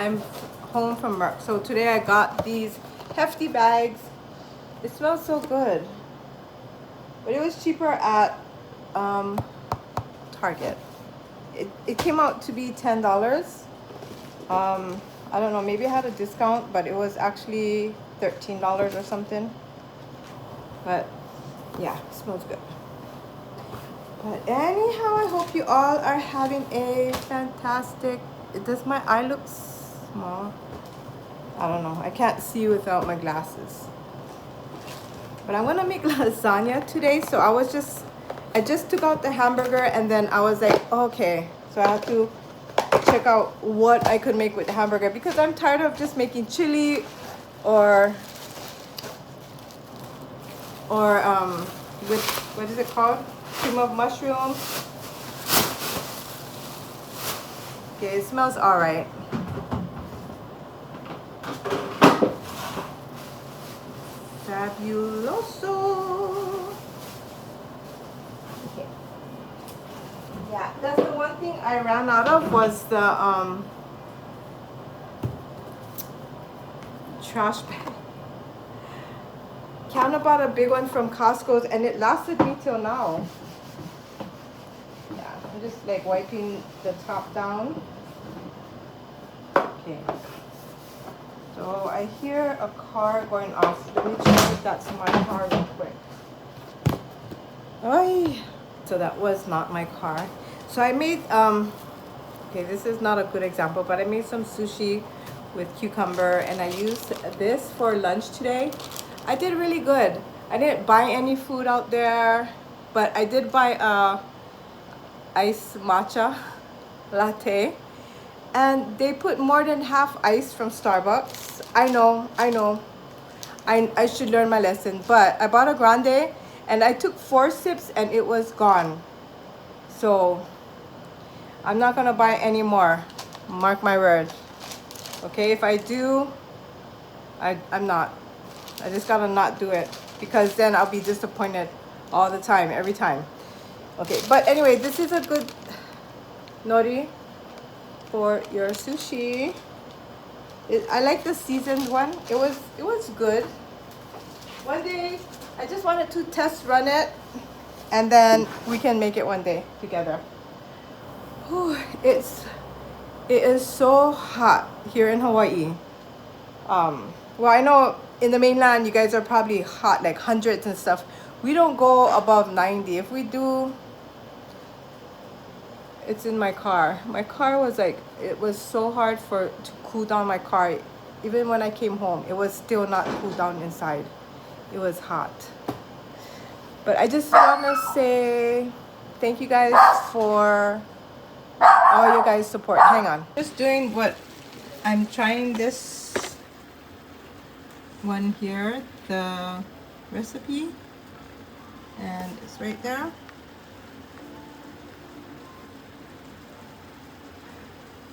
I'm home from work. So today I got these hefty bags. It smells so good. But it was cheaper at Target. It came out to be $10. I don't know, maybe I had a discount, but it was actually $13 or something. But yeah, it smells good. But anyhow, I hope you all are having a fantastic... Does my eye look small? I don't know. I can't see without my glasses. But I'm gonna make lasagna today. So I just took out the hamburger and then I was like, okay. So I have to check out what I could make with the hamburger because I'm tired of just making chili or with, what is it called? Cream of mushrooms. Okay, it smells all right. Fabuloso. Okay. Yeah, that's the one thing I ran out of was the trash bag. Kiana bought a big one from Costco's and it lasted me till now. Yeah, I'm just like wiping the top down. Okay. So I hear a car going off. Let me check if that's my car real quick. Oy. So that was not my car. So I made, okay, this is not a good example, but I made some sushi with cucumber and I used this for lunch today. I did really good. I didn't buy any food out there, but I did buy a iced matcha latte. And they put more than half ice from Starbucks. I know. I should learn my lesson. But I bought a grande and I took 4 sips and it was gone. So I'm not gonna buy any more. Mark my word. Okay, if I do, I'm not. I just gotta not do it because then I'll be disappointed all the time, every time. Okay, but anyway, this is a good nori for your sushi. I like the seasoned one. It was good. One day I just wanted to test run it and then we can make it one day together. Whew, it is so hot here in Hawaii. Well, I know in the mainland you guys are probably hot, like hundreds and stuff. We don't go above 90. If we do, it's in my car. My car was like, it was so hard to cool down my car. Even when I came home, it was still not cooled down inside. It was hot. But I just want to say thank you guys for all your guys' support. Hang on. Just doing what I'm trying this one here, the recipe, and it's right there.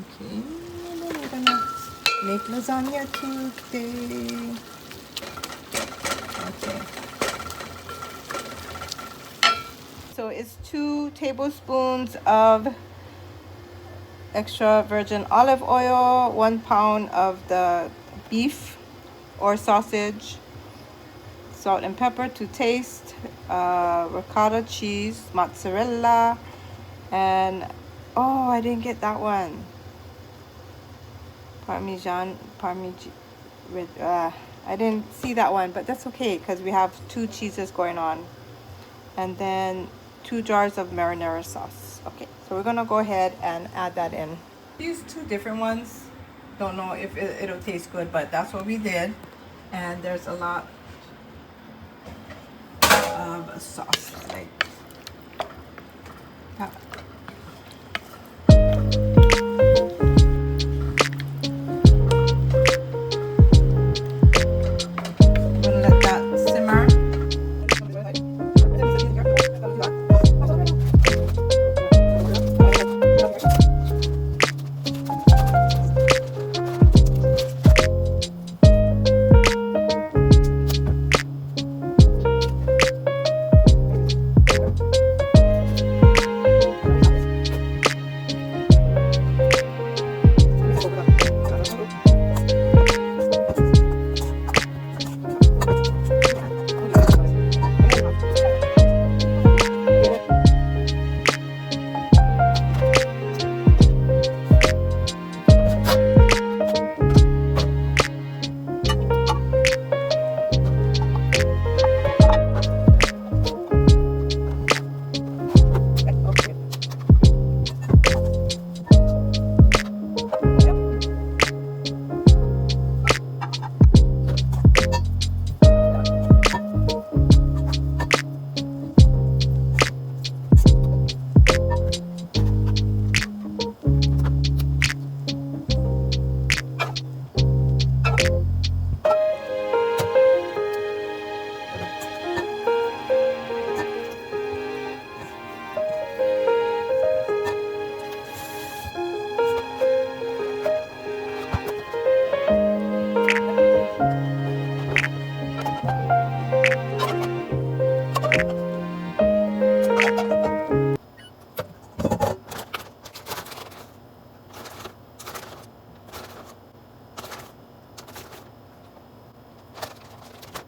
Okay, and then we're gonna make lasagna today. Okay. So it's 2 tablespoons of extra virgin olive oil, 1 pound of the beef or sausage, salt and pepper to taste, ricotta cheese, mozzarella, and oh, I didn't get that one. Parmesan. I didn't see that one, but that's okay because we have 2 cheeses going on. And then 2 jars of marinara sauce. Okay, so we're gonna go ahead and add that in. These 2 different ones. Don't know if it'll taste good, but that's what we did. And there's a lot of sauce, like that.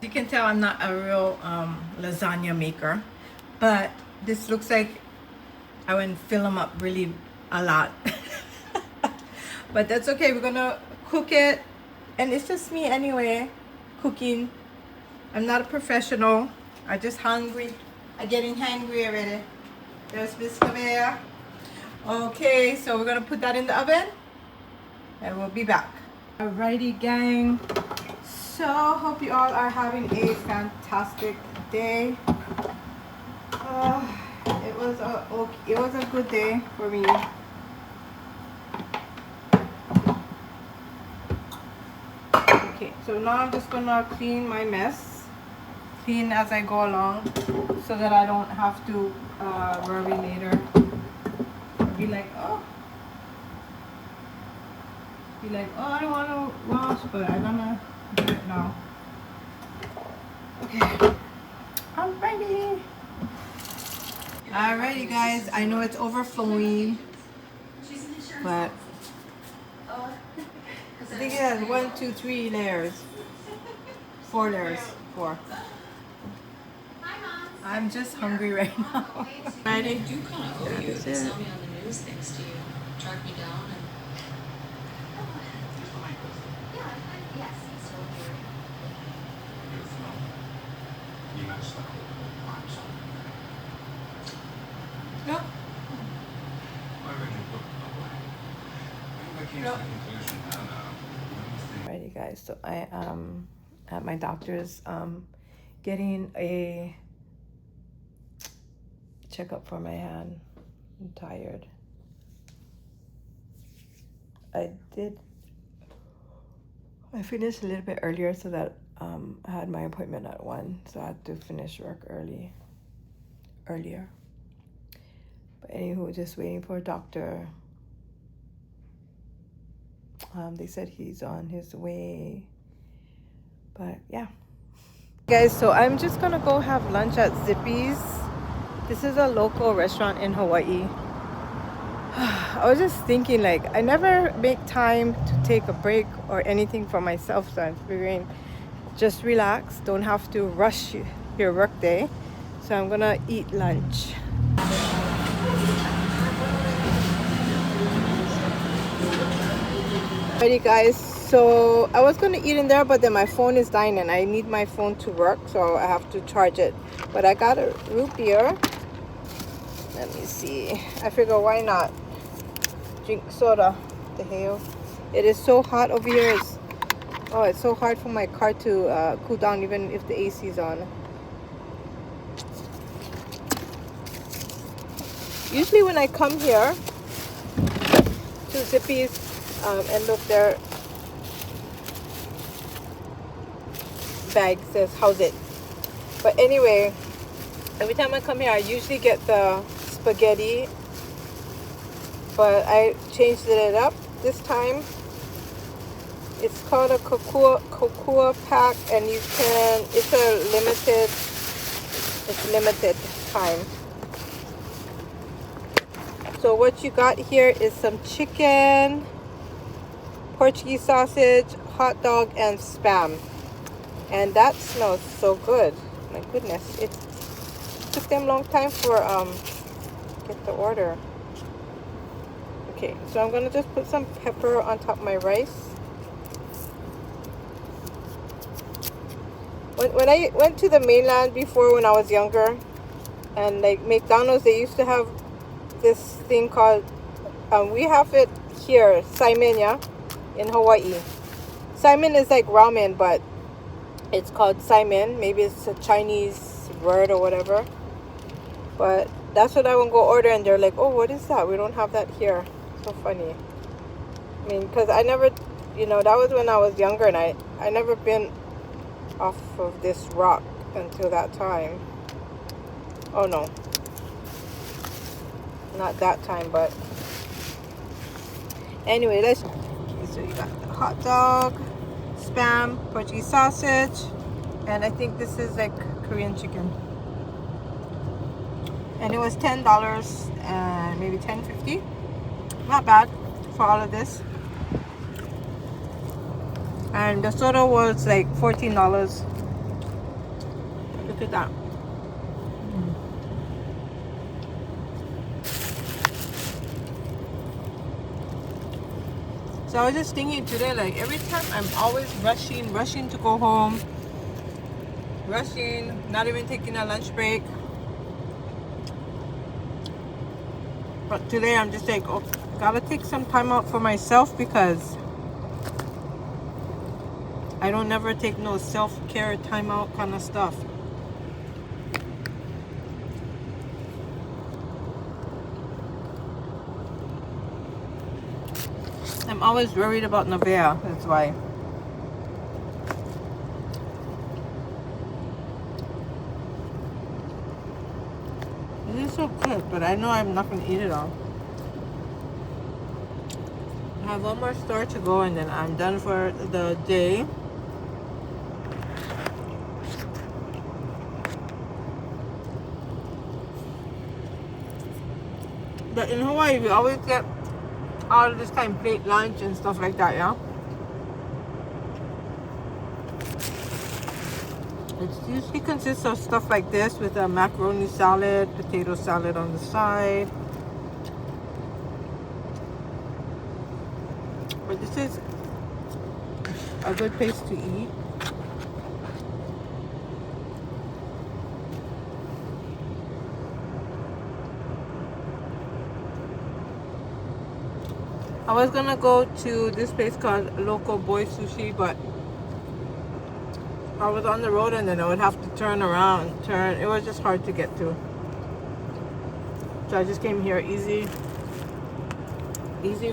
You can tell I'm not a real lasagna maker, but this looks like I wouldn't fill them up really a lot. But that's okay, we're gonna cook it. And it's just me anyway, cooking. I'm not a professional. I'm just hungry. I'm getting hungry already. There's Miss Cabea. Okay, so we're gonna put that in the oven and we'll be back. Alrighty, gang. So hope you all are having a fantastic day. It was a good day for me. Okay, so now I'm just gonna clean my mess, clean as I go along, so that I don't have to worry later. Be like, oh, I don't want to wash, but I'm gonna do it now. Okay, I'm ready. Alrighty, guys. I know it's overflowing, but I think it has 1, 2, 3 layers, 4 layers, 4. I'm just hungry right now. Ready? I do kind of owe you. They saw me on the news thanks to you. Tracked me down and... Yes, he's still here. No. Alrighty, guys. So I am at my doctor's getting a checkup for my hand. I'm tired. I finished a little bit earlier so that I had my appointment at 1, so I had to finish work earlier. But anywho, just waiting for a doctor. They said he's on his way. But yeah. Guys, so I'm just gonna go have lunch at Zippy's. This is a local restaurant in Hawaii. I was just thinking, like, I never make time to take a break or anything for myself, so I'm figuring just relax, don't have to rush your work day. So I'm gonna eat lunch. Alrighty, guys, so I was gonna eat in there, but then my phone is dying and I need my phone to work, so I have to charge it. But I got a root beer. Let me see. I figure why not drink soda. The hell, it is so hot over here. It's so hard for my car to cool down even if the AC is on. Usually when I come here to Zippy's and look, their bag says how's it. But anyway, every time I come here I usually get the spaghetti, but I changed it up this time. It's called a cocoa pack, and you can, it's limited time. So what you got here is some chicken, Portuguese sausage, hot dog, and Spam. And that smells so good. My goodness, it took them a long time for get the order. Okay, so I'm gonna just put some pepper on top of my rice. When I went to the mainland before, when I was younger, and like McDonald's, they used to have this thing called, we have it here, Saimin, in Hawaii. Saimin is like ramen, but it's called Saimin. Maybe it's a Chinese word or whatever. But that's what I would go order, and they're like, oh, what is that? We don't have that here. So funny. I mean, because I never, that was when I was younger, and I never been off of this rock until that time. Oh no, not that time, but anyway, so you got the hot dog, Spam, Portuguese sausage, and I think this is like Korean chicken. And it was $10 and maybe $10.50. Not bad for all of this. And the soda was like $14. Look at that. So I was just thinking today, like every time I'm always rushing to go home, rushing, not even taking a lunch break. But today I'm just like, oh, gotta take some time out for myself because I don't never take no self-care time out kind of stuff. I'm always worried about Nevaeh, that's why. This is so good, but I know I'm not going to eat it all. I have one more store to go and then I'm done for the day. But in Hawaii, we always get all this kind of plate lunch and stuff like that, yeah? It usually consists of stuff like this with a macaroni salad, potato salad on the side. But this is a good place to eat. I was gonna go to this place called Local Boy Sushi, but I was on the road and then I would have to turn around, It was just hard to get to. So I just came here easy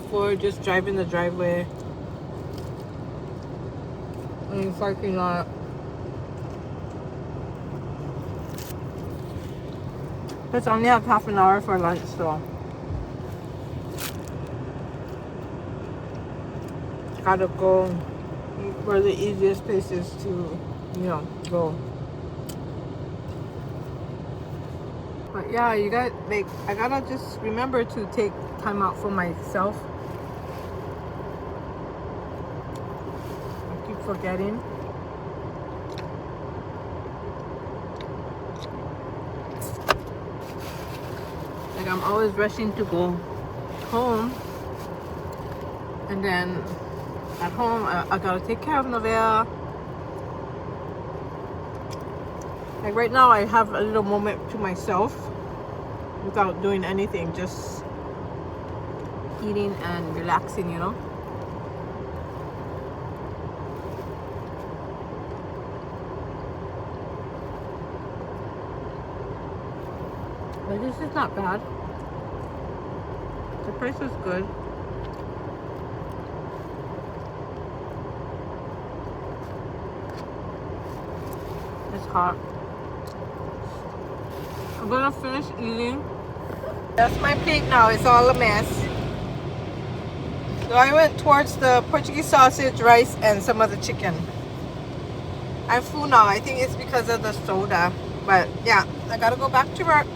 for just driving the driveway. In the parking lot. Plus I only have half an hour for lunch, so gotta go where the easiest places to, go. But yeah, you got like I gotta just remember to take time out for myself. I keep forgetting. Like I'm always rushing to go home, and then at home I gotta take care of Nevaeh. Like right now I have a little moment to myself without doing anything, just eating and relaxing, But this is not bad. The price is good. It's hot. I'm gonna finish eating. That's my plate now. It's all a mess. So I went towards the Portuguese sausage, rice, and some of the chicken. I'm full now. I think it's because of the soda. But yeah, I gotta go back to work.